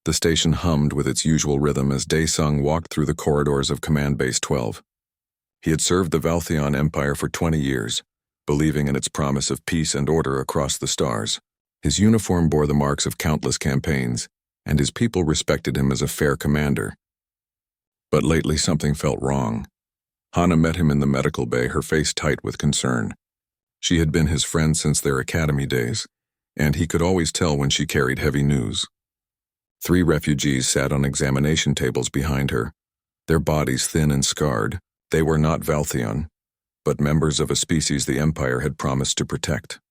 The station hummed with its usual rhythm as Daesung walked through the corridors of Command Base 12. He had served the Valtheon Empire for 20 years, believing in its promise of peace and order across the stars. His uniform bore the marks of countless campaigns, and his people respected him as a fair commander. But lately something felt wrong. Hana met him in the medical bay, her face tight with concern. She had been his friend since their academy days, and he could always tell when she carried heavy news. 3 refugees sat on examination tables behind her, their bodies thin and scarred. They were not Valtheon, but members of a species the Empire had promised to protect.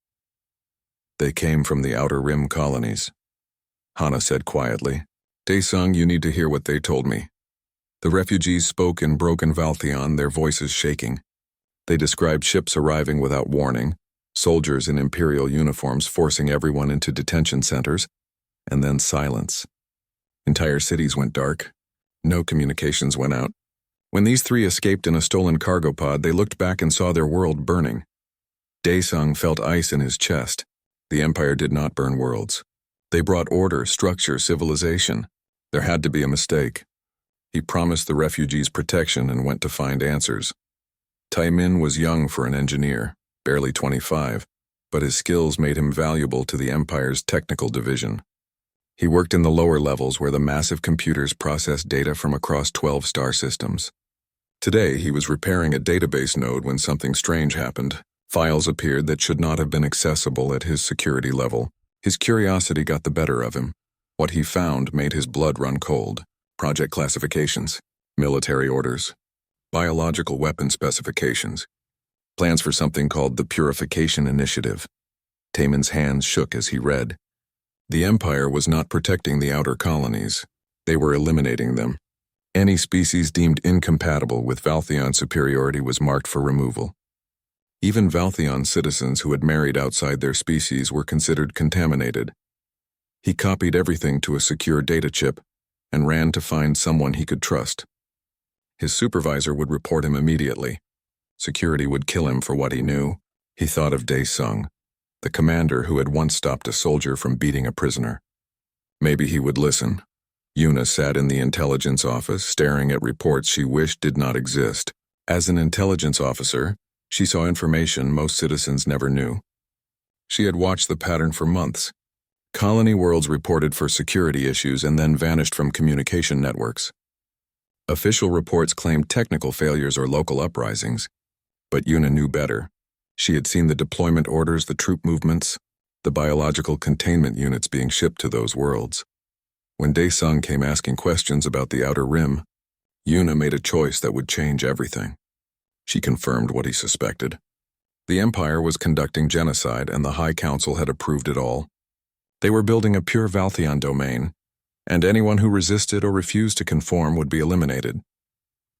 They came from the Outer Rim colonies. Hana said quietly, "Daesung, you need to hear what they told me." The refugees spoke in broken Valtheon, their voices shaking. They described ships arriving without warning, soldiers in Imperial uniforms forcing everyone into detention centers, and then silence. Entire cities went dark. No communications went out. When these 3 escaped in a stolen cargo pod, they looked back and saw their world burning. Daesung felt ice in his chest. The Empire did not burn worlds. They brought order, structure, civilization. There had to be a mistake. He promised the refugees protection and went to find answers. Taimin was young for an engineer, barely 25, but his skills made him valuable to the Empire's technical division. He worked in the lower levels where the massive computers processed data from across 12 star systems. Today, he was repairing a database node when something strange happened. Files appeared that should not have been accessible at his security level. His curiosity got the better of him. What he found made his blood run cold. Project classifications, military orders, biological weapon specifications, plans for something called the Purification Initiative. Taimin's hands shook as he read. The Empire was not protecting the outer colonies. They were eliminating them. Any species deemed incompatible with Valtheon superiority was marked for removal. Even Valtheon citizens who had married outside their species were considered contaminated. He copied everything to a secure data chip and ran to find someone he could trust. His supervisor would report him immediately. Security would kill him for what he knew. He thought of Daesung, the commander who had once stopped a soldier from beating a prisoner. Maybe he would listen. Yuna sat in the intelligence office, staring at reports she wished did not exist. As an intelligence officer, she saw information most citizens never knew. She had watched the pattern for months. Colony worlds reported for security issues and then vanished from communication networks. Official reports claimed technical failures or local uprisings, but Yuna knew better. She had seen the deployment orders, the troop movements, the biological containment units being shipped to those worlds. When Daesung came asking questions about the Outer Rim, Yuna made a choice that would change everything. She confirmed what he suspected. The Empire was conducting genocide, and the High Council had approved it all. They were building a pure Valtheon domain, and anyone who resisted or refused to conform would be eliminated.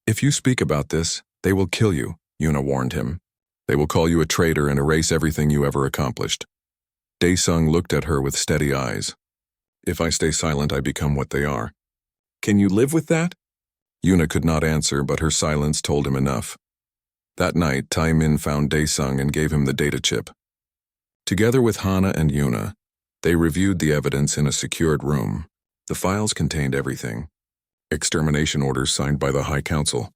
"If you speak about this, they will kill you," Yuna warned him. "They will call you a traitor and erase everything you ever accomplished." Daesung looked at her with steady eyes. "If I stay silent, I become what they are." "Can you live with that?" Yuna could not answer, but her silence told him enough. That night, Taimin found Daesung and gave him the data chip. Together with Hana and Yuna, they reviewed the evidence in a secured room. The files contained everything. Extermination orders signed by the High Council.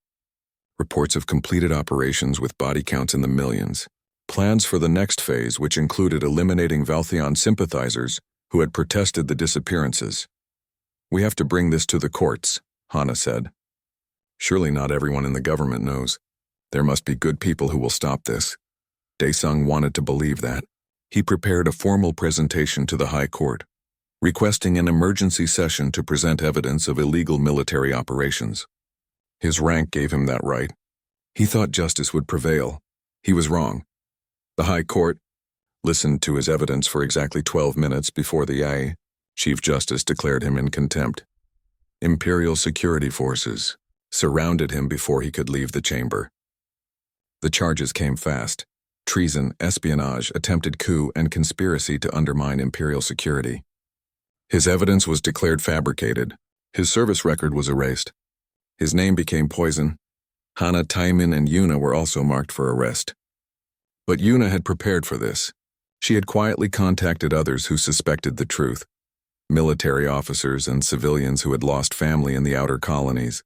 Reports of completed operations with body counts in the millions. Plans for the next phase, which included eliminating Valtheon sympathizers who had protested the disappearances. "We have to bring this to the courts," Hana said. "Surely not everyone in the government knows. There must be good people who will stop this." Daesung wanted to believe that. He prepared a formal presentation to the High Court, requesting an emergency session to present evidence of illegal military operations. His rank gave him that right. He thought justice would prevail. He was wrong. The High Court listened to his evidence for exactly 12 minutes before the Chief Justice declared him in contempt. Imperial security forces surrounded him before he could leave the chamber. The charges came fast: treason, espionage, attempted coup, and conspiracy to undermine Imperial security. His evidence was declared fabricated. His service record was erased. His name became poison. Hana, Taimin, and Yuna were also marked for arrest. But Yuna had prepared for this. She had quietly contacted others who suspected the truth. Military officers and civilians who had lost family in the outer colonies.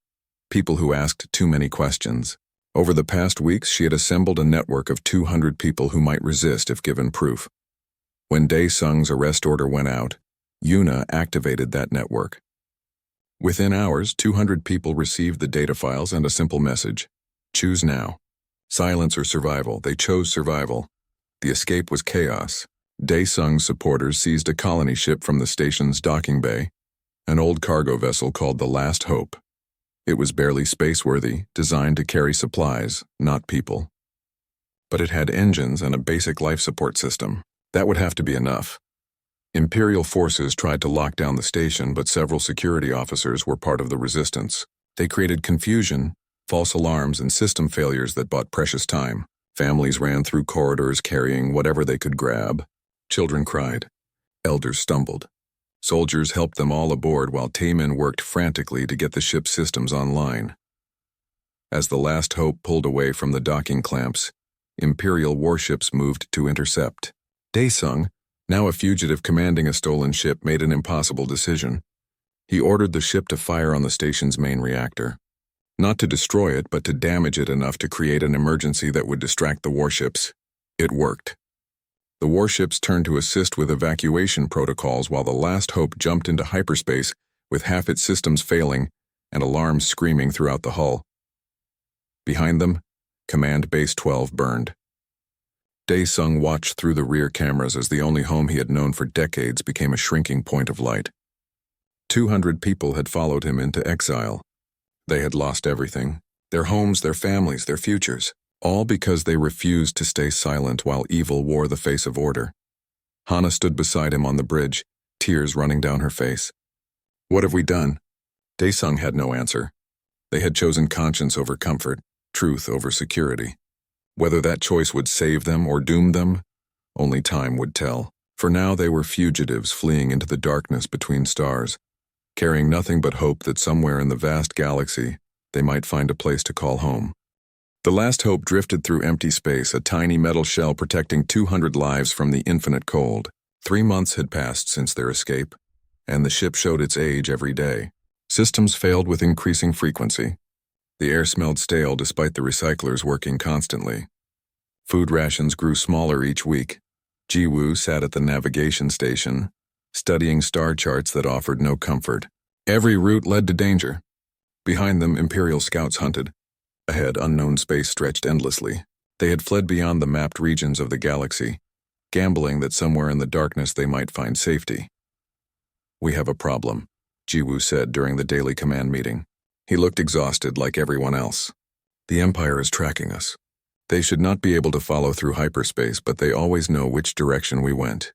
People who asked too many questions. Over the past weeks, she had assembled a network of 200 people who might resist if given proof. When Dae-sung's arrest order went out, Yuna activated that network. Within hours, 200 people received the data files and a simple message. Choose now. Silence or survival. They chose survival. The escape was chaos. Dae-sung's supporters seized a colony ship from the station's docking bay, an old cargo vessel called the Last Hope. It was barely space-worthy, designed to carry supplies, not people. But it had engines and a basic life support system. That would have to be enough. Imperial forces tried to lock down the station, but several security officers were part of the resistance. They created confusion, false alarms, and system failures that bought precious time. Families ran through corridors carrying whatever they could grab. Children cried. Elders stumbled. Soldiers helped them all aboard while Taemin worked frantically to get the ship's systems online. As the Last Hope pulled away from the docking clamps, Imperial warships moved to intercept. Dae-sung, now a fugitive commanding a stolen ship, made an impossible decision. He ordered the ship to fire on the station's main reactor. Not to destroy it, but to damage it enough to create an emergency that would distract the warships. It worked. The warships turned to assist with evacuation protocols while the Last Hope jumped into hyperspace with half its systems failing and alarms screaming throughout the hull. Behind them, Command Base 12 burned. Dae-sung watched through the rear cameras as the only home he had known for decades became a shrinking point of light. 200 people had followed him into exile. They had lost everything, their homes, their families, their futures, all because they refused to stay silent while evil wore the face of order. Hana stood beside him on the bridge, tears running down her face. What have we done? Dae-sung had no answer. They had chosen conscience over comfort, truth over security. Whether that choice would save them or doom them, only time would tell. For now they were fugitives fleeing into the darkness between stars, carrying nothing but hope that somewhere in the vast galaxy they might find a place to call home. The Last Hope drifted through empty space, a tiny metal shell protecting 200 lives from the infinite cold. 3 months had passed since their escape, and the ship showed its age every day. Systems failed with increasing frequency. The air smelled stale despite the recyclers working constantly. Food rations grew smaller each week. Jiwoo sat at the navigation station, studying star charts that offered no comfort. Every route led to danger. Behind them, Imperial scouts hunted. Ahead, unknown space stretched endlessly. They had fled beyond the mapped regions of the galaxy, gambling that somewhere in the darkness they might find safety. We have a problem, Jiwoo said during the daily command meeting. He looked exhausted like everyone else. The Empire is tracking us. They should not be able to follow through hyperspace, but they always know which direction we went.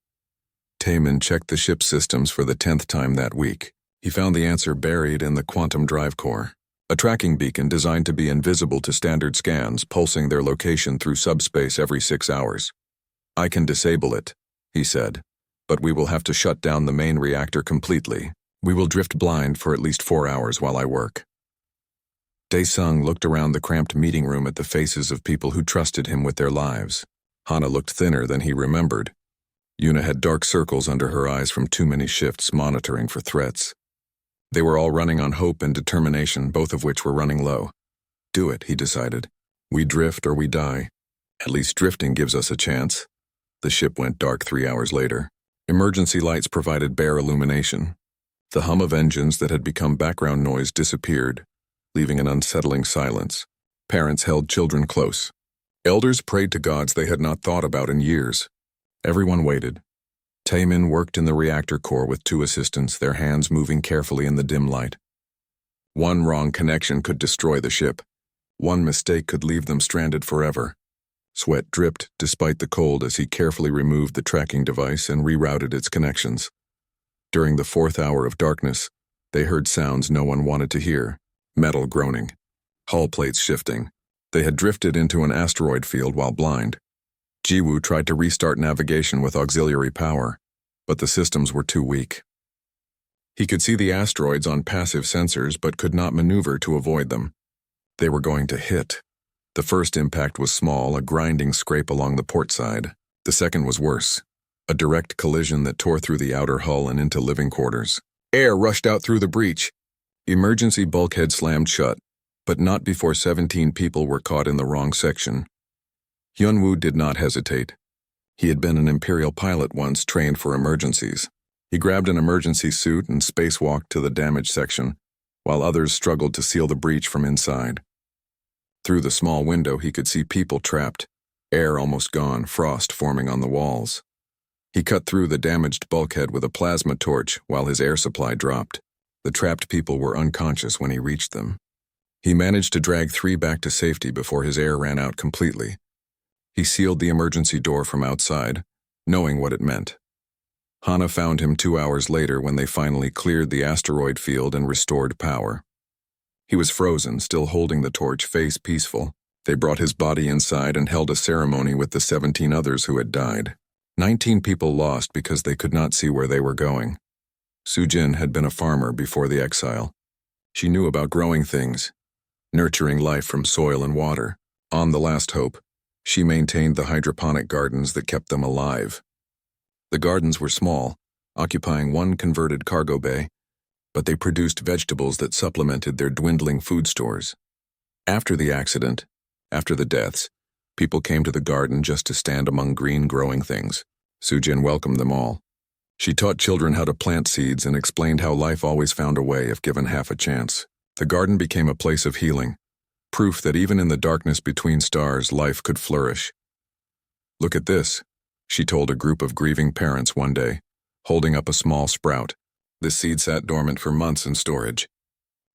Taemin checked the ship's systems for the 10th time that week. He found the answer buried in the quantum drive core, a tracking beacon designed to be invisible to standard scans, pulsing their location through subspace every 6 hours. I can disable it, he said, but we will have to shut down the main reactor completely. We will drift blind for at least 4 hours while I work. Dae-sung looked around the cramped meeting room at the faces of people who trusted him with their lives. Hana looked thinner than he remembered. Yuna had dark circles under her eyes from too many shifts monitoring for threats. They were all running on hope and determination, both of which were running low. Do it, he decided. We drift or we die. At least drifting gives us a chance. The ship went dark 3 hours later. Emergency lights provided bare illumination. The hum of engines that had become background noise disappeared, leaving an unsettling silence. Parents held children close. Elders prayed to gods they had not thought about in years. Everyone waited. Taemin worked in the reactor core with 2 assistants, their hands moving carefully in the dim light. One wrong connection could destroy the ship. One mistake could leave them stranded forever. Sweat dripped despite the cold as he carefully removed the tracking device and rerouted its connections. During the 4th hour of darkness, they heard sounds no one wanted to hear. Metal groaning. Hull plates shifting. They had drifted into an asteroid field while blind. Jiwoo tried to restart navigation with auxiliary power, but the systems were too weak. He could see the asteroids on passive sensors but could not maneuver to avoid them. They were going to hit. The first impact was small, a grinding scrape along the port side. The second was worse. a direct collision that tore through the outer hull and into living quarters. Air rushed out through the breach. Emergency bulkhead slammed shut, but not before 17 people were caught in the wrong section. Hyunwoo did not hesitate. He had been an Imperial pilot once, trained for emergencies. He grabbed an emergency suit and spacewalked to the damaged section, while others struggled to seal the breach from inside. Through the small window, he could see people trapped, air almost gone, frost forming on the walls. He cut through the damaged bulkhead with a plasma torch while his air supply dropped. The trapped people were unconscious when he reached them. He managed to drag 3 back to safety before his air ran out completely. He sealed the emergency door from outside, knowing what it meant. Hana found him 2 hours later when they finally cleared the asteroid field and restored power. He was frozen, still holding the torch, face peaceful. They brought his body inside and held a ceremony with the 17 others who had died. 19 people lost because they could not see where they were going. Sujin had been a farmer before the exile. She knew about growing things, nurturing life from soil and water. On the last hope, she maintained the hydroponic gardens that kept them alive. The gardens were small, occupying 1 converted cargo bay, but they produced vegetables that supplemented their dwindling food stores. After the accident, after the deaths, people came to the garden just to stand among green growing things. Sujin welcomed them all. She taught children how to plant seeds and explained how life always found a way if given half a chance. The garden became a place of healing, proof that even in the darkness between stars, life could flourish. "Look at this," she told a group of grieving parents one day, holding up a small sprout. This seed sat dormant for months in storage.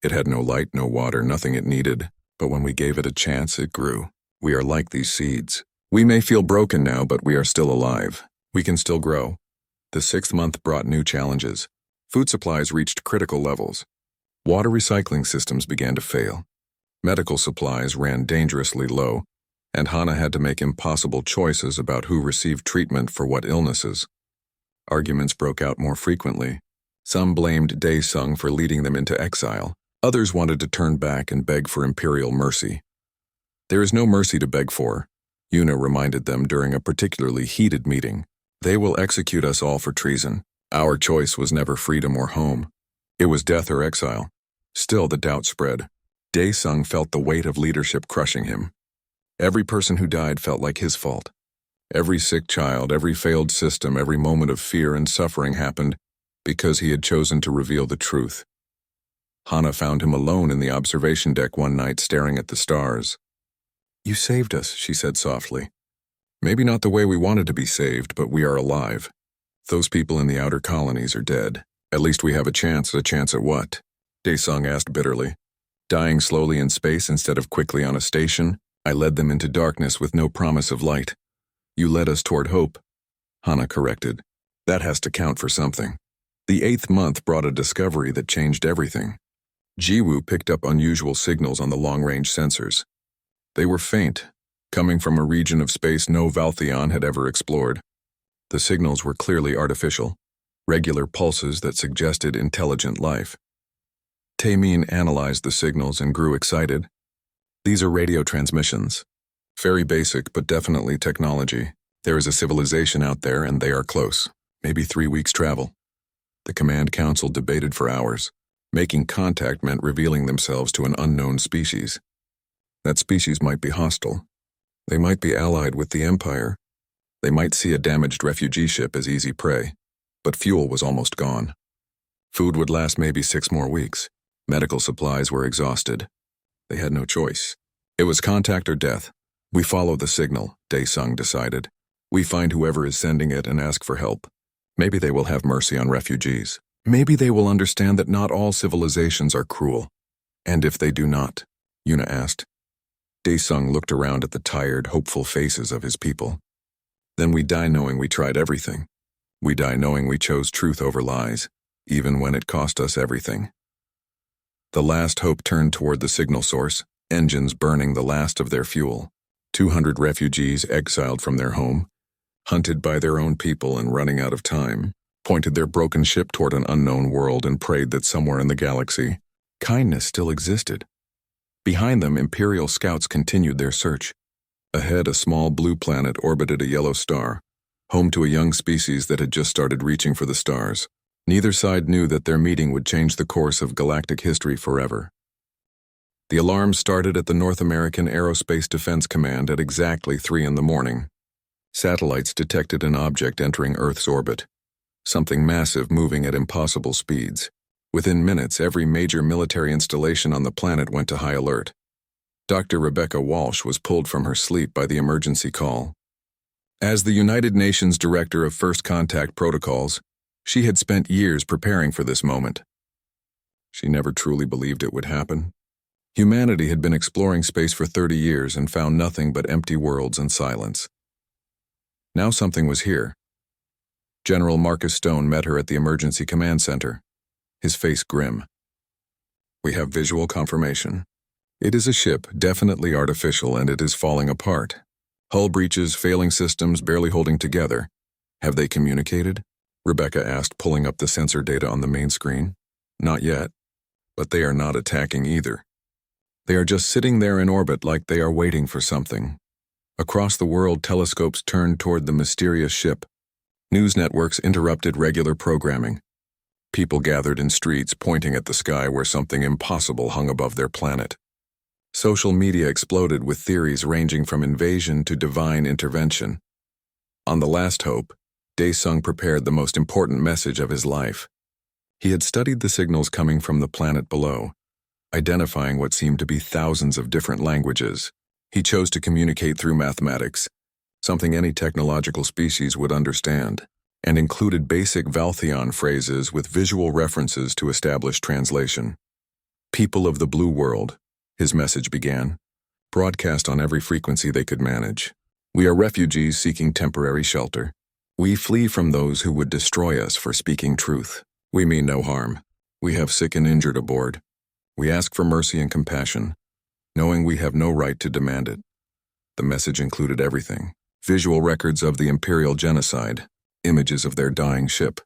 It had no light, no water, nothing it needed, but when we gave it a chance, it grew. We are like these seeds. We may feel broken now, but we are still alive. We can still grow. The 6th month brought new challenges. Food supplies reached critical levels. Water recycling systems began to fail. Medical supplies ran dangerously low, and Hana had to make impossible choices about who received treatment for what illnesses. Arguments broke out more frequently. Some blamed Daesung for leading them into exile. Others wanted to turn back and beg for imperial mercy. "There is no mercy to beg for," Yuna reminded them during a particularly heated meeting. "They will execute us all for treason. Our choice was never freedom or home. It was death or exile." Still, the doubt spread. Daesung felt the weight of leadership crushing him. Every person who died felt like his fault. Every sick child, every failed system, every moment of fear and suffering happened because he had chosen to reveal the truth. Hana found him alone in the observation deck one night, staring at the stars. "You saved us," she said softly. "Maybe not the way we wanted to be saved, but we are alive. Those people in the outer colonies are dead. At least we have a chance at what?" Daesung asked bitterly. "Dying slowly in space instead of quickly on a station? I led them into darkness with no promise of light. You led us toward hope," Hana corrected. "That has to count for something." The 8th month brought a discovery that changed everything. Jiwoo picked up unusual signals on the long-range sensors. They were faint, coming from a region of space no Valtheon had ever explored. The signals were clearly artificial, regular pulses that suggested intelligent life. Taemin analyzed the signals and grew excited. "These are radio transmissions. Very basic, but definitely technology. There is a civilization out there, and they are close. Maybe 3 weeks' travel." The command council debated for hours. Making contact meant revealing themselves to an unknown species. That species might be hostile. They might be allied with the Empire. They might see a damaged refugee ship as easy prey. But fuel was almost gone. Food would last maybe 6 more weeks. Medical supplies were exhausted. They had no choice. It was contact or death. "We follow the signal," Daesung decided. "We find whoever is sending it and ask for help. Maybe they will have mercy on refugees. Maybe they will understand that not all civilizations are cruel." "And if they do not?" Yuna asked. Daesung looked around at the tired, hopeful faces of his people. "Then we die knowing we tried everything. We die knowing we chose truth over lies, even when it cost us everything." The last hope turned toward the signal source, engines burning the last of their fuel. 200 refugees exiled from their home, hunted by their own people and running out of time, pointed their broken ship toward an unknown world and prayed that somewhere in the galaxy, kindness still existed. Behind them, Imperial scouts continued their search. Ahead, a small blue planet orbited a yellow star, home to a young species that had just started reaching for the stars. Neither side knew that their meeting would change the course of galactic history forever. The alarm started at the North American Aerospace Defense Command at exactly 3 in the morning. Satellites detected an object entering Earth's orbit, something massive moving at impossible speeds. Within minutes, every major military installation on the planet went to high alert. Dr. Rebecca Walsh was pulled from her sleep by the emergency call. As the United Nations Director of First Contact Protocols, she had spent years preparing for this moment. She never truly believed it would happen. Humanity had been exploring space for 30 years and found nothing but empty worlds and silence. Now something was here. General Marcus Stone met her at the Emergency Command Center, his face grim. "We have visual confirmation. It is a ship, definitely artificial, and it is falling apart. Hull breaches, failing systems, barely holding together. Have they communicated?" Rebecca asked, pulling up the sensor data on the main screen. "Not yet. But they are not attacking either. They are just sitting there in orbit like they are waiting for something." Across the world, telescopes turned toward the mysterious ship. News networks interrupted regular programming. People gathered in streets, pointing at the sky where something impossible hung above their planet. Social media exploded with theories ranging from invasion to divine intervention. On the last hope, Dae-sung prepared the most important message of his life. He had studied the signals coming from the planet below, identifying what seemed to be thousands of different languages. He chose to communicate through mathematics, something any technological species would understand, and included basic Valtheon phrases with visual references to establish translation. "People of the blue world," his message began, broadcast on every frequency they could manage. "We are refugees seeking temporary shelter. We flee from those who would destroy us for speaking truth. We mean no harm. We have sick and injured aboard. We ask for mercy and compassion, knowing we have no right to demand it." The message included everything: visual records of the Imperial genocide, images of their dying ship,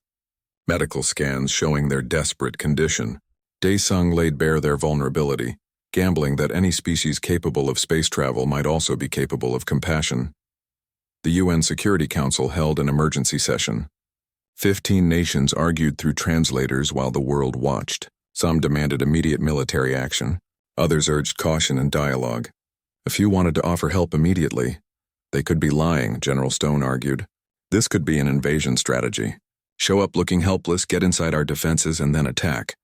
medical scans showing their desperate condition. Dae-sung laid bare their vulnerability, gambling that any species capable of space travel might also be capable of compassion. The UN Security Council held an emergency session. 15 nations argued through translators while the world watched. Some demanded immediate military action. Others urged caution and dialogue. A few wanted to offer help immediately. They could be lying, General Stone argued. This could be an invasion strategy. Show up looking helpless, get inside our defenses, and then attack.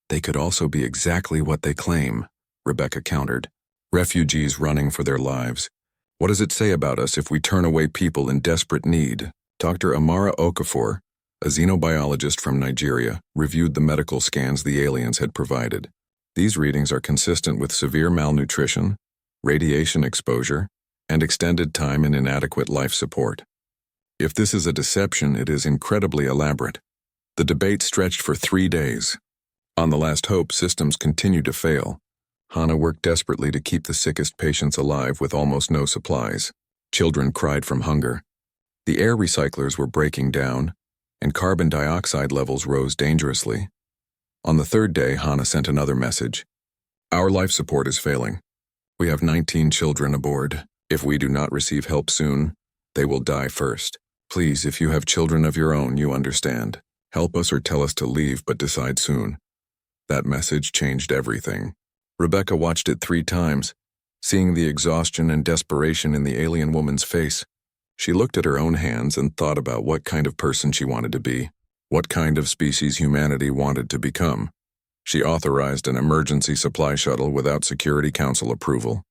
They could also be exactly what they claim, Rebecca countered. Refugees running for their lives. What does it say about us if we turn away people in desperate need? Dr. Amara Okafor, a xenobiologist from Nigeria, reviewed the medical scans the aliens had provided. These readings are consistent with severe malnutrition, radiation exposure, and extended time in inadequate life support. If this is a deception, it is incredibly elaborate. The debate stretched for 3 days. On the last hope, systems continued to fail. Hana worked desperately to keep the sickest patients alive with almost no supplies. Children cried from hunger. The air recyclers were breaking down, and carbon dioxide levels rose dangerously. On the 3rd day, Hana sent another message. "Our life support is failing. We have 19 children aboard. If we do not receive help soon, they will die first. Please, if you have children of your own, you understand. Help us or tell us to leave, but decide soon." That message changed everything. Rebecca watched it 3 times, seeing the exhaustion and desperation in the alien woman's face. She looked at her own hands and thought about what kind of person she wanted to be, what kind of species humanity wanted to become. She authorized an emergency supply shuttle without Security Council approval,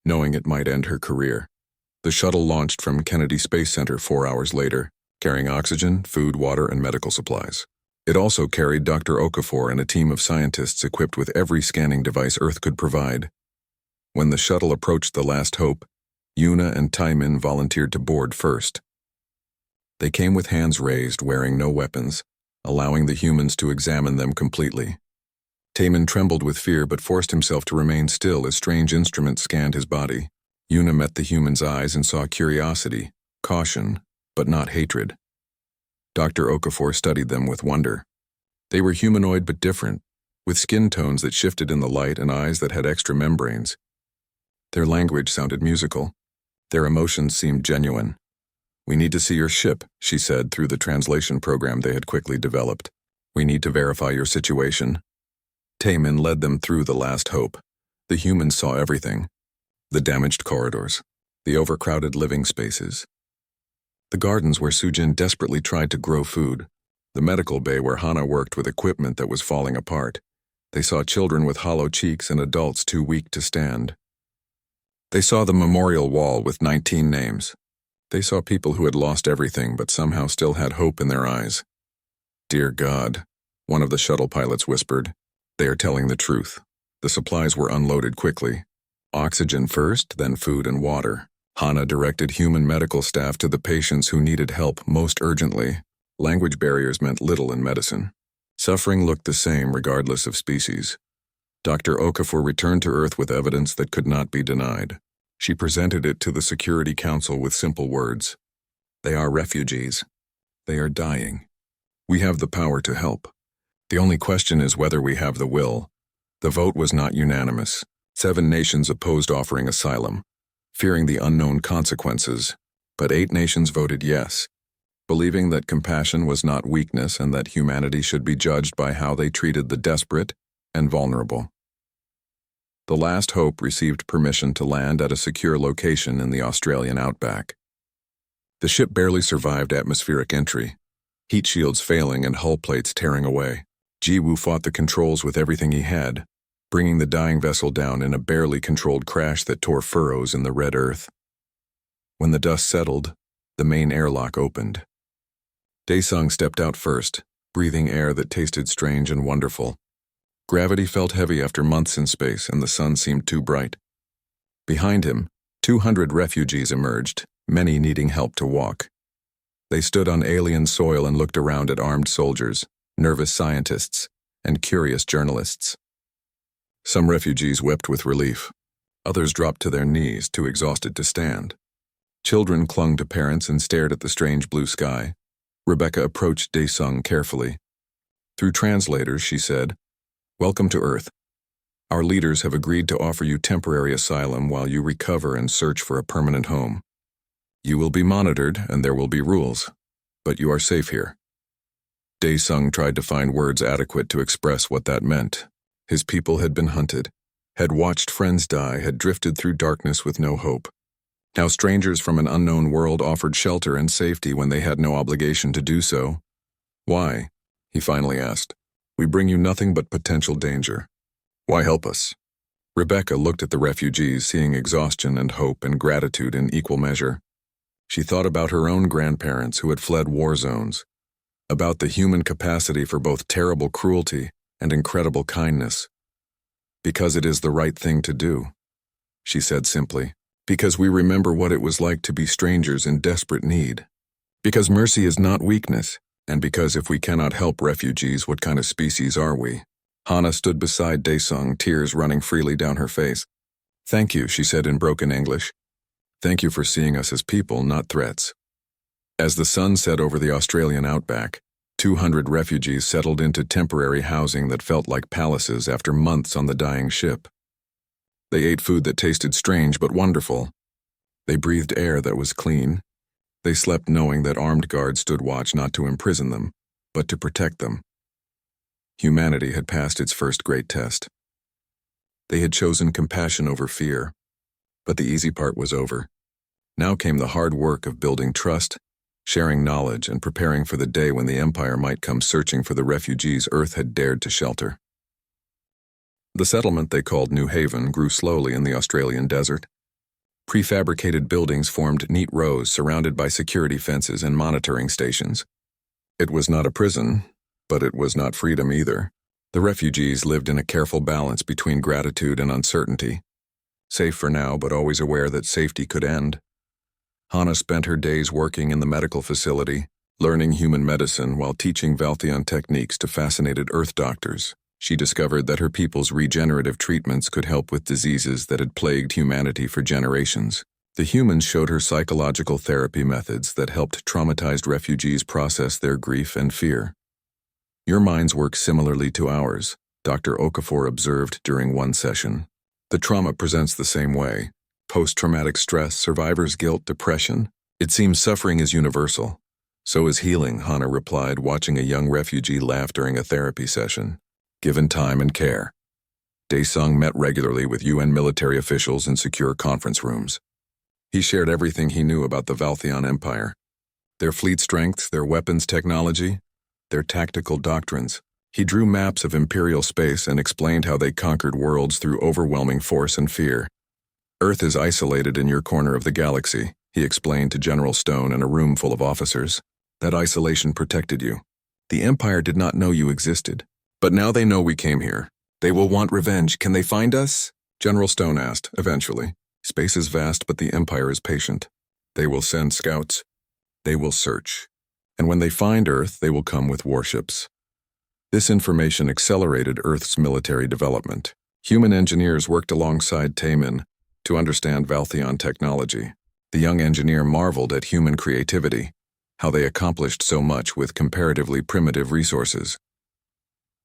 knowing it might end her career. The shuttle launched from Kennedy Space Center 4 hours later, carrying oxygen, food, water, and medical supplies. It also carried Dr. Okafor and a team of scientists equipped with every scanning device Earth could provide. When the shuttle approached the last hope, Yuna and Taimin volunteered to board first. They came with hands raised, wearing no weapons, allowing the humans to examine them completely. Taimin trembled with fear but forced himself to remain still as strange instruments scanned his body. Yuna met the human's eyes and saw curiosity, caution, but not hatred. Dr. Okafor studied them with wonder. They were humanoid but different, with skin tones that shifted in the light and eyes that had extra membranes. Their language sounded musical. Their emotions seemed genuine. "We need to see your ship," she said through the translation program they had quickly developed. "We need to verify your situation." Taemin led them through the last hope. The humans saw everything. The damaged corridors. The overcrowded living spaces. The gardens where Sujin desperately tried to grow food. The medical bay where Hana worked with equipment that was falling apart. They saw children with hollow cheeks and adults too weak to stand. They saw the memorial wall with 19 names. They saw people who had lost everything but somehow still had hope in their eyes. "Dear God," one of the shuttle pilots whispered. "They are telling the truth." The supplies were unloaded quickly. Oxygen first, then food and water. Hana directed human medical staff to the patients who needed help most urgently. Language barriers meant little in medicine. Suffering looked the same regardless of species. Dr. Okafor returned to Earth with evidence that could not be denied. She presented it to the Security Council with simple words. "They are refugees. They are dying. We have the power to help. The only question is whether we have the will." The vote was not unanimous. 7 nations opposed offering asylum, fearing the unknown consequences, but 8 nations voted yes, believing that compassion was not weakness and that humanity should be judged by how they treated the desperate and vulnerable. The last hope received permission to land at a secure location in the Australian outback. The ship barely survived atmospheric entry, heat shields failing and hull plates tearing away. Jiwoo fought the controls with everything he had, bringing the dying vessel down in a barely controlled crash that tore furrows in the red earth. When the dust settled, the main airlock opened. Daesung stepped out first, breathing air that tasted strange and wonderful. Gravity felt heavy after months in space, and the sun seemed too bright. Behind him, 200 refugees emerged, many needing help to walk. They stood on alien soil and looked around at armed soldiers, nervous scientists, and curious journalists. Some refugees wept with relief. Others dropped to their knees, too exhausted to stand. Children clung to parents and stared at the strange blue sky. Rebecca approached Daesung carefully. Through translators, she said, "Welcome to Earth. Our leaders have agreed to offer you temporary asylum while you recover and search for a permanent home. You will be monitored and there will be rules, but you are safe here." Daesung tried to find words adequate to express what that meant. His people had been hunted, had watched friends die, had drifted through darkness with no hope. Now strangers from an unknown world offered shelter and safety when they had no obligation to do so. "Why?" he finally asked. "We bring you nothing but potential danger. Why help us?" Rebecca looked at the refugees, seeing exhaustion and hope and gratitude in equal measure. She thought about her own grandparents who had fled war zones, about the human capacity for both terrible cruelty and incredible kindness. "Because it is the right thing to do," she said simply. "Because we remember what it was like to be strangers in desperate need. Because mercy is not weakness, and because if we cannot help refugees, what kind of species are we?" Hana stood beside Daesung, tears running freely down her face. "Thank you," she said in broken English. "Thank you for seeing us as people, not threats." As the sun set over the Australian outback, 200 refugees settled into temporary housing that felt like palaces after months on the dying ship. They ate food that tasted strange but wonderful. They breathed air that was clean. They slept knowing that armed guards stood watch not to imprison them, but to protect them. Humanity had passed its first great test. They had chosen compassion over fear, but the easy part was over. Now came the hard work of building trust, sharing knowledge, and preparing for the day when the Empire might come searching for the refugees Earth had dared to shelter. The settlement they called New Haven grew slowly in the Australian desert. Prefabricated buildings formed neat rows surrounded by security fences and monitoring stations. It was not a prison, but it was not freedom either. The refugees lived in a careful balance between gratitude and uncertainty, safe for now but always aware that safety could end. Hana spent her days working in the medical facility, learning human medicine while teaching Valtheon techniques to fascinated Earth doctors. She discovered that her people's regenerative treatments could help with diseases that had plagued humanity for generations. The humans showed her psychological therapy methods that helped traumatized refugees process their grief and fear. "Your minds work similarly to ours," Dr. Okafor observed during one session. "The trauma presents the same way. Post-traumatic stress, survivor's guilt, depression. It seems suffering is universal. So is healing, Hana replied, watching a young refugee laugh during a therapy session. Given time and care. Daesung met regularly with UN military officials in secure conference rooms. He shared everything he knew about the Valtheon Empire. Their fleet strength, their weapons technology, their tactical doctrines. He drew maps of imperial space and explained how they conquered worlds through overwhelming force and fear. Earth is isolated in your corner of the galaxy, he explained to General Stone in a room full of officers. That isolation protected you. The Empire did not know you existed. But now they know we came here. They will want revenge. Can they find us? General Stone asked, eventually. Space is vast, but the Empire is patient. They will send scouts. They will search. And when they find Earth, they will come with warships. This information accelerated Earth's military development. Human engineers worked alongside Taemin to understand Valtheon technology. The young engineer marveled at human creativity, how they accomplished so much with comparatively primitive resources.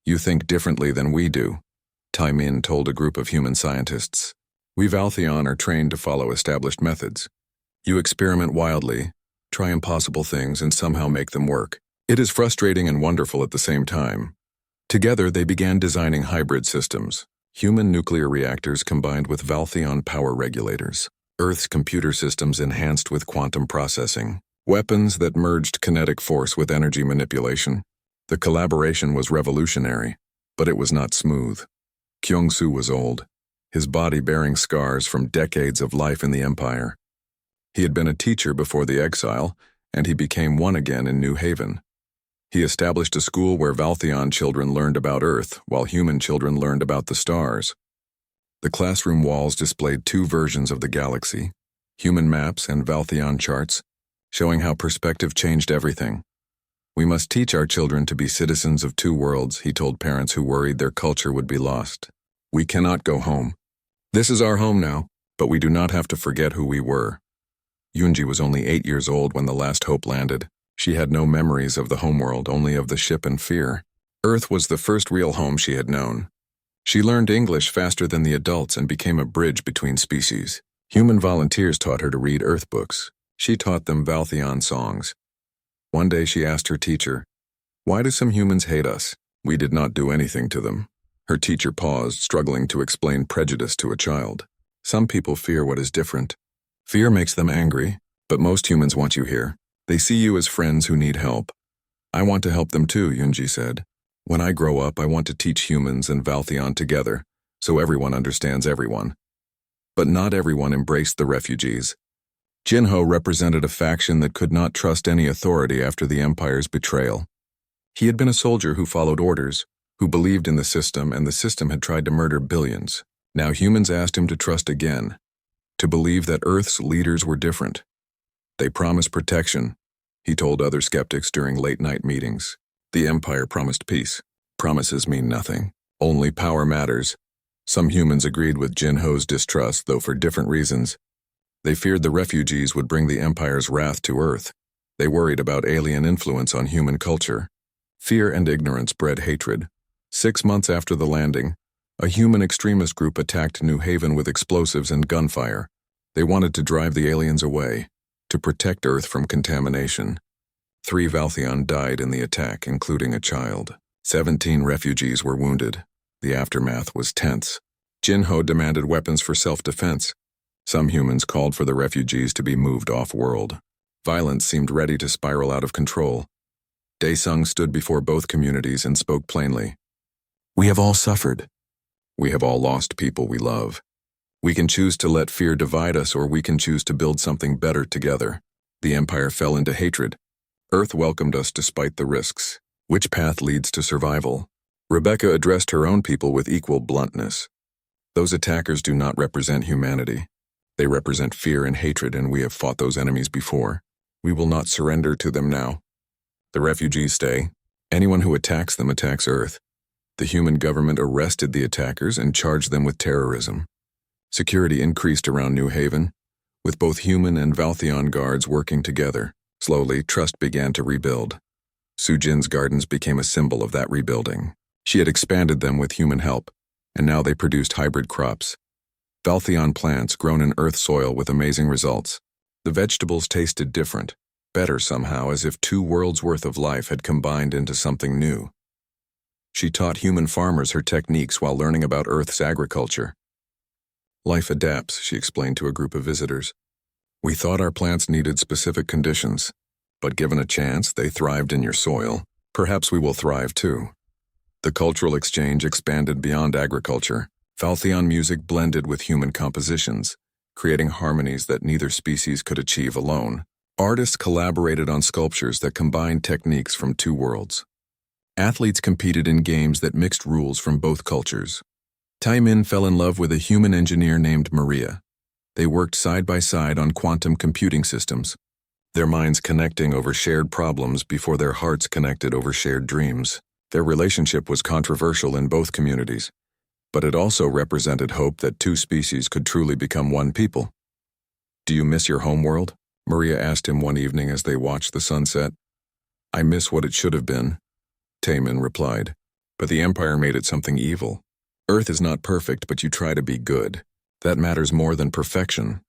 You think differently than we do, Taemin told a group of human scientists. We Valtheon are trained to follow established methods. You experiment wildly, try impossible things, and somehow make them work. It is frustrating and wonderful at the same time. Together, they began designing hybrid systems, human nuclear reactors combined with Valtheon power regulators, Earth's computer systems enhanced with quantum processing, weapons that merged kinetic force with energy manipulation. The collaboration was revolutionary, but it was not smooth. Kyung-soo was old, his body bearing scars from decades of life in the Empire. He had been a teacher before the exile, and he became one again in New Haven. He established a school where Valtheon children learned about Earth, while human children learned about the stars. The classroom walls displayed two versions of the galaxy, human maps and Valtheon charts, showing how perspective changed everything. We must teach our children to be citizens of two worlds, he told parents who worried their culture would be lost. We cannot go home. This is our home now, but we do not have to forget who we were. Yoonji was only 8 years old when the last hope landed. She had no memories of the homeworld, only of the ship and fear. Earth was the first real home she had known. She learned English faster than the adults and became a bridge between species. Human volunteers taught her to read Earth books. She taught them Valtheon songs. One day she asked her teacher, "Why do some humans hate us? We did not do anything to them." Her teacher paused, struggling to explain prejudice to a child. Some people fear what is different. Fear makes them angry, but most humans want you here. They see you as friends who need help. I want to help them too, Yoonji said. When I grow up, I want to teach humans and Valtheon together, so everyone understands everyone. But not everyone embraced the refugees. Jinho represented a faction that could not trust any authority after the Empire's betrayal. He had been a soldier who followed orders, who believed in the system, and the system had tried to murder billions. Now humans asked him to trust again, to believe that Earth's leaders were different. They promised protection, he told other skeptics during late-night meetings. The Empire promised peace. Promises mean nothing. Only power matters. Some humans agreed with Jinho's distrust, though for different reasons. They feared the refugees would bring the Empire's wrath to Earth. They worried about alien influence on human culture. Fear and ignorance bred hatred. 6 months after the landing, a human extremist group attacked New Haven with explosives and gunfire. They wanted to drive the aliens away, to protect Earth from contamination. 3 Valtheon died in the attack, including a child. 17 refugees were wounded. The aftermath was tense. Jinho demanded weapons for self-defense. Some humans called for the refugees to be moved off-world. Violence seemed ready to spiral out of control. Daesung stood before both communities and spoke plainly. We have all suffered. We have all lost people we love. We can choose to let fear divide us, or we can choose to build something better together. The Empire fell into hatred. Earth welcomed us despite the risks. Which path leads to survival? Rebecca addressed her own people with equal bluntness. Those attackers do not represent humanity. They represent fear and hatred, and we have fought those enemies before. We will not surrender to them now. The refugees stay. Anyone who attacks them attacks Earth. The human government arrested the attackers and charged them with terrorism. Security increased around New Haven, with both human and Valtheon guards working together. Slowly, trust began to rebuild. Sujin's gardens became a symbol of that rebuilding. She had expanded them with human help, and now they produced hybrid crops. Valtheon plants grown in Earth soil with amazing results. The vegetables tasted different, better somehow, as if 2 worlds' worth of life had combined into something new. She taught human farmers her techniques while learning about Earth's agriculture. Life adapts, she explained to a group of visitors. We thought our plants needed specific conditions, but given a chance, they thrived in your soil. Perhaps we will thrive too. The cultural exchange expanded beyond agriculture. Valtheon music blended with human compositions, creating harmonies that neither species could achieve alone. Artists collaborated on sculptures that combined techniques from 2 worlds. Athletes competed in games that mixed rules from both cultures. Taimin fell in love with a human engineer named Maria. They worked side by side on quantum computing systems, their minds connecting over shared problems before their hearts connected over shared dreams. Their relationship was controversial in both communities, but it also represented hope that 2 species could truly become one people. Do you miss your homeworld? Maria asked him one evening as they watched the sunset. I miss what it should have been, Taimin replied, but the Empire made it something evil. Earth is not perfect, but you try to be good. That matters more than perfection.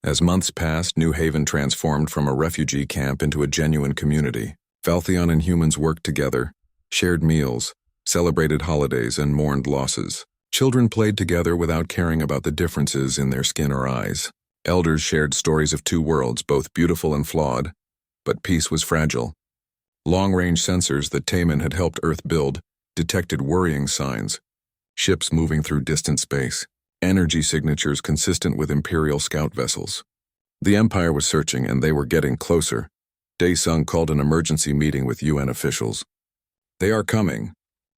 As months passed, New Haven transformed from a refugee camp into a genuine community. Valtheon and humans worked together, shared meals, celebrated holidays, and mourned losses. Children played together without caring about the differences in their skin or eyes. Elders shared stories of 2 worlds, both beautiful and flawed, but peace was fragile. Long-range sensors that Taimin had helped Earth build detected worrying signs. Ships moving through distant space, energy signatures consistent with Imperial scout vessels. The Empire was searching, and they were getting closer. Daesung called an emergency meeting with UN officials. They are coming.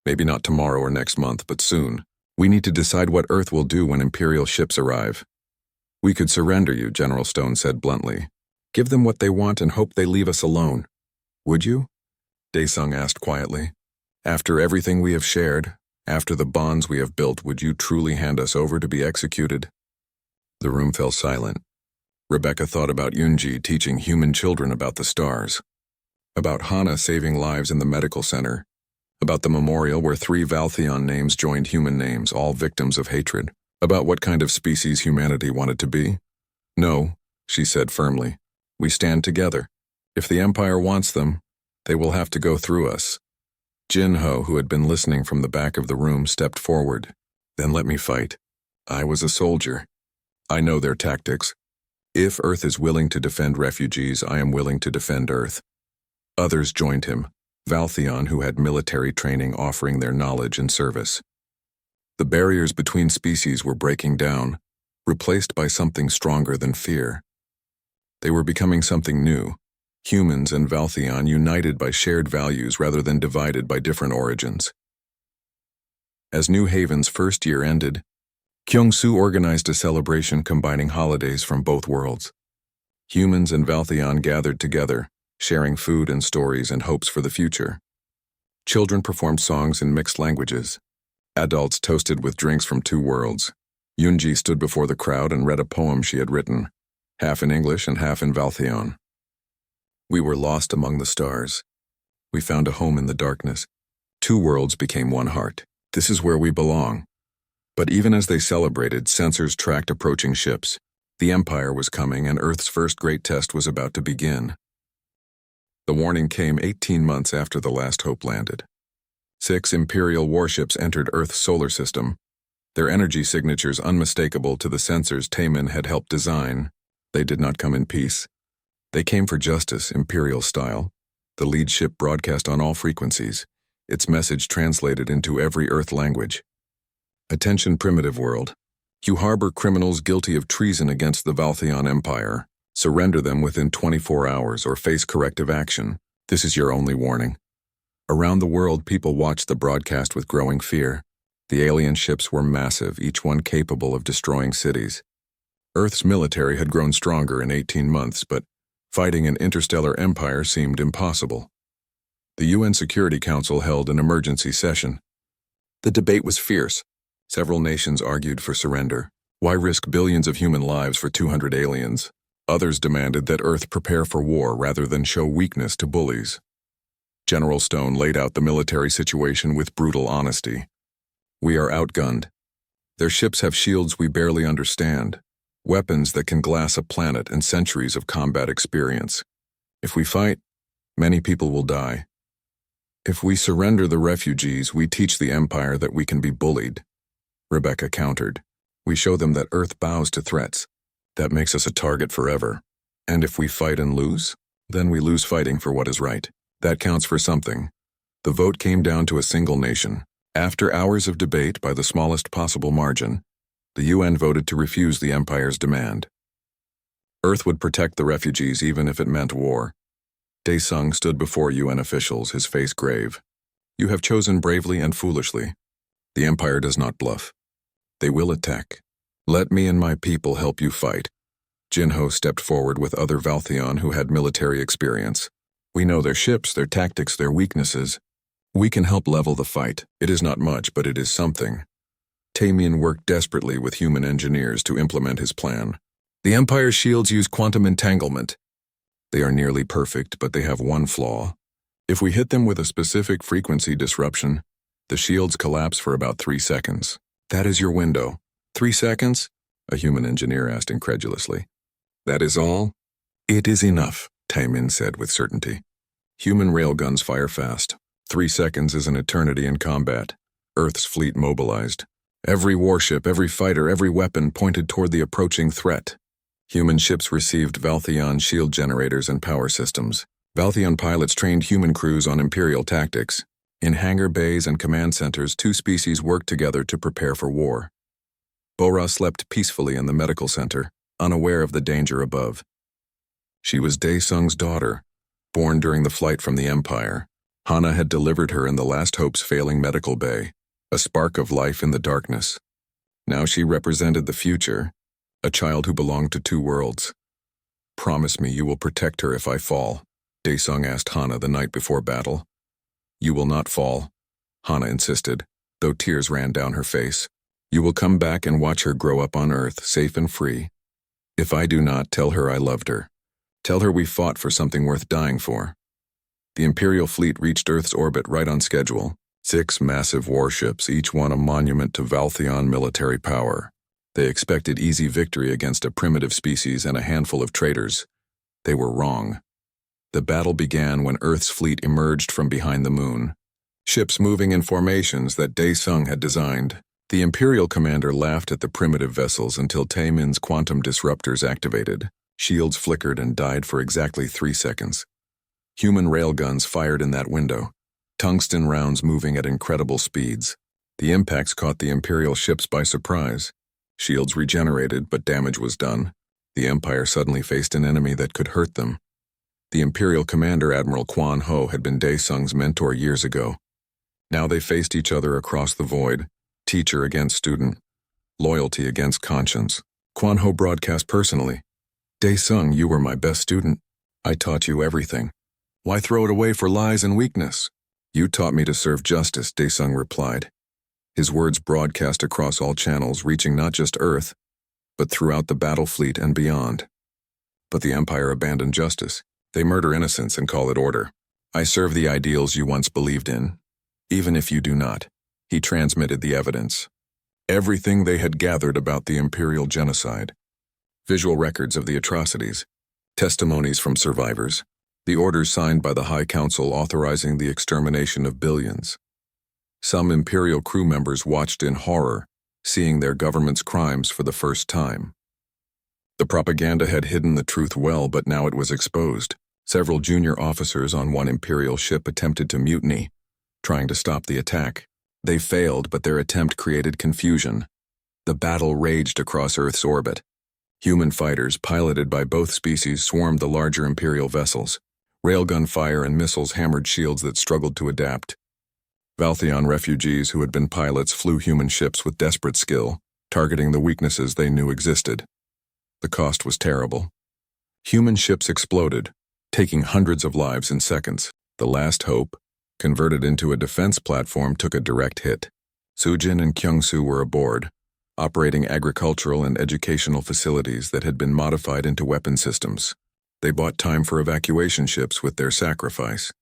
Maybe not tomorrow or next month, but soon. We need to decide what Earth will do when Imperial ships arrive. We could surrender you, General Stone said bluntly. Give them what they want and hope they leave us alone. Would you? Daesung asked quietly. After everything we have shared, after the bonds we have built, would you truly hand us over to be executed? The room fell silent. Rebecca thought about Yunji teaching human children about the stars, about Hana saving lives in the medical center, about the memorial where 3 Valtheon names joined human names, all victims of hatred, about what kind of species humanity wanted to be. No, she said firmly. We stand together. If the Empire wants them, they will have to go through us. Jinho, who had been listening from the back of the room, stepped forward. Then let me fight. I was a soldier. I know their tactics. If Earth is willing to defend refugees, I am willing to defend Earth. Others joined him, Valtheon, who had military training, offering their knowledge and service. The barriers between species were breaking down, replaced by something stronger than fear. They were becoming something new. Humans and Valtheon united by shared values rather than divided by different origins. As New Haven's first year ended, Kyungsoo organized a celebration combining holidays from both worlds. Humans and Valtheon gathered together, sharing food and stories and hopes for the future. Children performed songs in mixed languages. Adults toasted with drinks from 2 worlds. Yunji stood before the crowd and read a poem she had written, half in English and half in Valtheon. We were lost among the stars. We found a home in the darkness. 2 worlds became one heart. This is where we belong. But even as they celebrated, sensors tracked approaching ships. The Empire was coming, and Earth's first great test was about to begin. The warning came 18 months after the last hope landed. 6 Imperial warships entered Earth's solar system, their energy signatures unmistakable to the sensors Taimin had helped design. They did not come in peace. They came for justice, Imperial style. The lead ship broadcast on all frequencies, its message translated into every Earth language. Attention, primitive world. You harbor criminals guilty of treason against the Valtheon Empire. Surrender them within 24 hours or face corrective action. This is your only warning. Around the world, people watched the broadcast with growing fear. The alien ships were massive, each one capable of destroying cities. Earth's military had grown stronger in 18 months, but fighting an interstellar empire seemed impossible. The UN Security Council held an emergency session. The debate was fierce. Several nations argued for surrender. Why risk billions of human lives for 200 aliens? Others demanded that Earth prepare for war rather than show weakness to bullies. General Stone laid out the military situation with brutal honesty. We are outgunned. Their ships have shields we barely understand. Weapons that can glass a planet and centuries of combat experience. If we fight, many people will die. If we surrender the refugees, we teach the Empire that we can be bullied. Rebecca countered. We show them that Earth bows to threats. That makes us a target forever. And if we fight and lose, then we lose fighting for what is right. That counts for something. The vote came down to a single nation. After hours of debate by the smallest possible margin, the UN voted to refuse the Empire's demand. Earth would protect the refugees even if it meant war. Daesung stood before UN officials, his face grave. You have chosen bravely and foolishly. The Empire does not bluff. They will attack. Let me and my people help you fight. Jinho stepped forward with other Valtheon who had military experience. We know their ships, their tactics, their weaknesses. We can help level the fight. It is not much, but it is something. Tamian worked desperately with human engineers to implement his plan. The Empire's shields use quantum entanglement. They are nearly perfect, but they have one flaw. If we hit them with a specific frequency disruption, the shields collapse for about 3 seconds. That is your window. 3 seconds? A human engineer asked incredulously. That is all? It is enough, Tamian said with certainty. Human railguns fire fast. 3 seconds is an eternity in combat. Earth's fleet mobilized. Every warship, every fighter, every weapon pointed toward the approaching threat. Human ships received Valtheon shield generators and power systems. Valtheon pilots trained human crews on Imperial tactics. In hangar bays and command centers, 2 species worked together to prepare for war. Bora slept peacefully in the medical center, unaware of the danger above. She was Daesung's daughter, born during the flight from the Empire. Hana had delivered her in the Last Hope's failing medical bay, a spark of life in the darkness. Now she represented the future, a child who belonged to 2 worlds. Promise me you will protect her if I fall, Daesung asked Hana the night before battle. You will not fall, Hana insisted, though tears ran down her face. You will come back and watch her grow up on Earth, safe and free. If I do not, tell her I loved her. Tell her we fought for something worth dying for. The Imperial fleet reached Earth's orbit right on schedule. 6 massive warships, each one a monument to Valtheon military power. They expected easy victory against a primitive species and a handful of traitors. They were wrong. The battle began when Earth's fleet emerged from behind the moon. Ships moving in formations that Daesung had designed. The Imperial commander laughed at the primitive vessels until Tamian's quantum disruptors activated. Shields flickered and died for exactly 3 seconds. Human railguns fired in that window, tungsten rounds moving at incredible speeds. The impacts caught the Imperial ships by surprise. Shields regenerated, but damage was done. The Empire suddenly faced an enemy that could hurt them. The Imperial commander, Admiral Quan Ho, had been Daesung's mentor years ago. Now they faced each other across the void, teacher against student, loyalty against conscience. Quan Ho broadcast personally. Daesung, you were my best student. I taught you everything. Why throw it away for lies and weakness? You taught me to serve justice, Daesung replied. His words broadcast across all channels, reaching not just Earth, but throughout the battle fleet and beyond. But the Empire abandoned justice. They murder innocents and call it order. I serve the ideals you once believed in, even if you do not. He transmitted the evidence. Everything they had gathered about the Imperial genocide. Visual records of the atrocities, testimonies from survivors, the orders signed by the High Council authorizing the extermination of billions. Some Imperial crew members watched in horror, seeing their government's crimes for the first time. The propaganda had hidden the truth well, but now it was exposed. Several junior officers on one Imperial ship attempted to mutiny, trying to stop the attack. They failed, but their attempt created confusion. The battle raged across Earth's orbit. Human fighters, piloted by both species, swarmed the larger Imperial vessels. Railgun fire and missiles hammered shields that struggled to adapt. Valtheon refugees who had been pilots flew human ships with desperate skill, targeting the weaknesses they knew existed. The cost was terrible. Human ships exploded, taking hundreds of lives in seconds. The Last Hope, converted into a defense platform, took a direct hit. Sujin and Kyungsu were aboard, operating agricultural and educational facilities that had been modified into weapon systems. They bought time for evacuation ships with their sacrifice.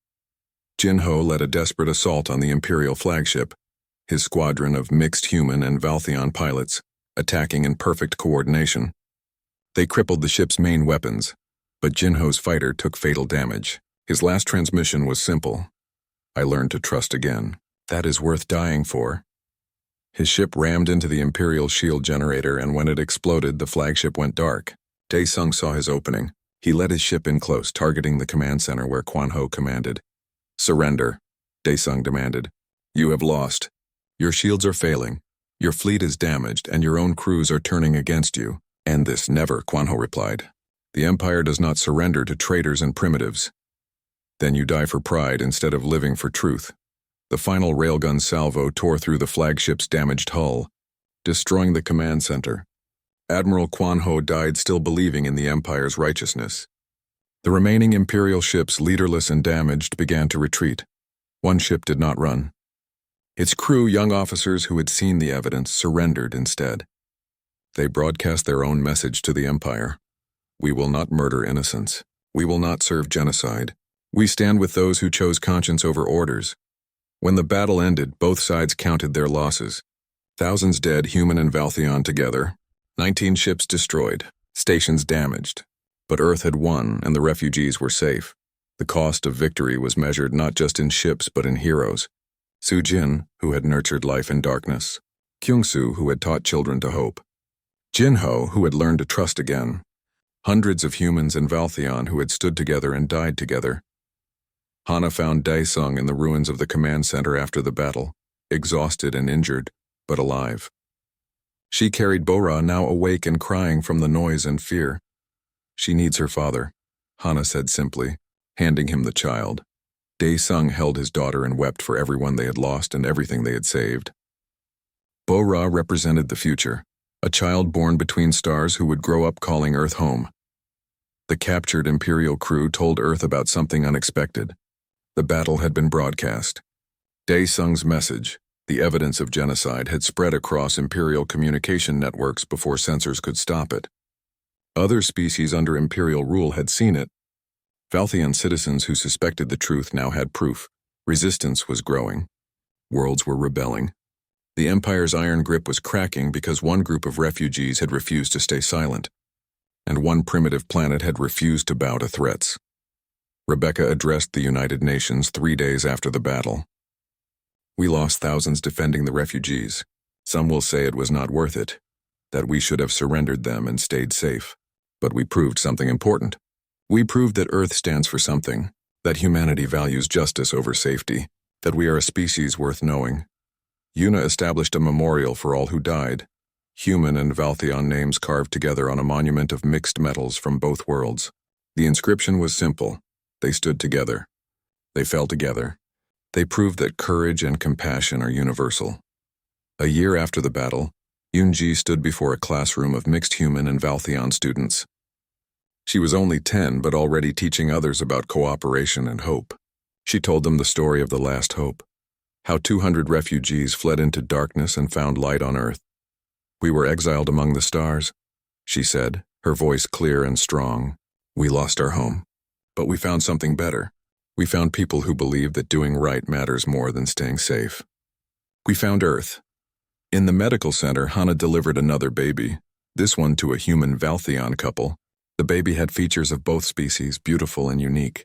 Jinho led a desperate assault on the Imperial flagship, his squadron of mixed human and Valtheon pilots, attacking in perfect coordination. They crippled the ship's main weapons, but Jinho's fighter took fatal damage. His last transmission was simple. I learned to trust again. That is worth dying for. His ship rammed into the Imperial shield generator, and when it exploded, the flagship went dark. Daesung saw his opening. He led his ship in close, targeting the command center where Quan Ho commanded. Surrender, Daesung demanded. You have lost. Your shields are failing. Your fleet is damaged, and your own crews are turning against you. End this, never, Quan Ho replied. The Empire does not surrender to traitors and primitives. Then you die for pride instead of living for truth. The final railgun salvo tore through the flagship's damaged hull, destroying the command center. Admiral Quan Ho died still believing in the Empire's righteousness. The remaining Imperial ships, leaderless and damaged, began to retreat. One ship did not run. Its crew, young officers who had seen the evidence, surrendered instead. They broadcast their own message to the Empire. We will not murder innocents. We will not serve genocide. We stand with those who chose conscience over orders. When the battle ended, both sides counted their losses. Thousands dead, human and Valtheon together. 19 ships destroyed, stations damaged. But Earth had won, and the refugees were safe. The cost of victory was measured not just in ships, but in heroes. Su Jin, who had nurtured life in darkness. Kyung-soo, who had taught children to hope. Jin-ho, who had learned to trust again. Hundreds of humans in Valtheon who had stood together and died together. Hana found Daesung in the ruins of the command center after the battle, exhausted and injured, but alive. She carried Bora, now awake and crying from the noise and fear. She needs her father, Hana said simply, handing him the child. Daesung held his daughter and wept for everyone they had lost and everything they had saved. Bora represented the future, a child born between stars who would grow up calling Earth home. The captured Imperial crew told Earth about something unexpected. The battle had been broadcast. Daesung's message, the evidence of genocide, had spread across Imperial communication networks before censors could stop it. Other species under Imperial rule had seen it. Valtheon citizens who suspected the truth now had proof. Resistance was growing. Worlds were rebelling. The Empire's iron grip was cracking because one group of refugees had refused to stay silent, and one primitive planet had refused to bow to threats. Rebecca addressed the United Nations 3 days after the battle. We lost thousands defending the refugees. Some will say it was not worth it, that we should have surrendered them and stayed safe. But we proved something important. We proved that Earth stands for something, that humanity values justice over safety, that we are a species worth knowing. Yuna established a memorial for all who died, human and Valtheon names carved together on a monument of mixed metals from both worlds. The inscription was simple. They stood together. They fell together. They proved that courage and compassion are universal. A year after the battle, Yoonji stood before a classroom of mixed human and Valtheon students. She was only 10, but already teaching others about cooperation and hope. She told them the story of the last hope, how 200 refugees fled into darkness and found light on Earth. We were exiled among the stars, she said, her voice clear and strong. We lost our home, but we found something better. We found people who believe that doing right matters more than staying safe. We found Earth. In the medical center, Hana delivered another baby, this one to a human Valtheon couple. The baby had features of both species, beautiful and unique.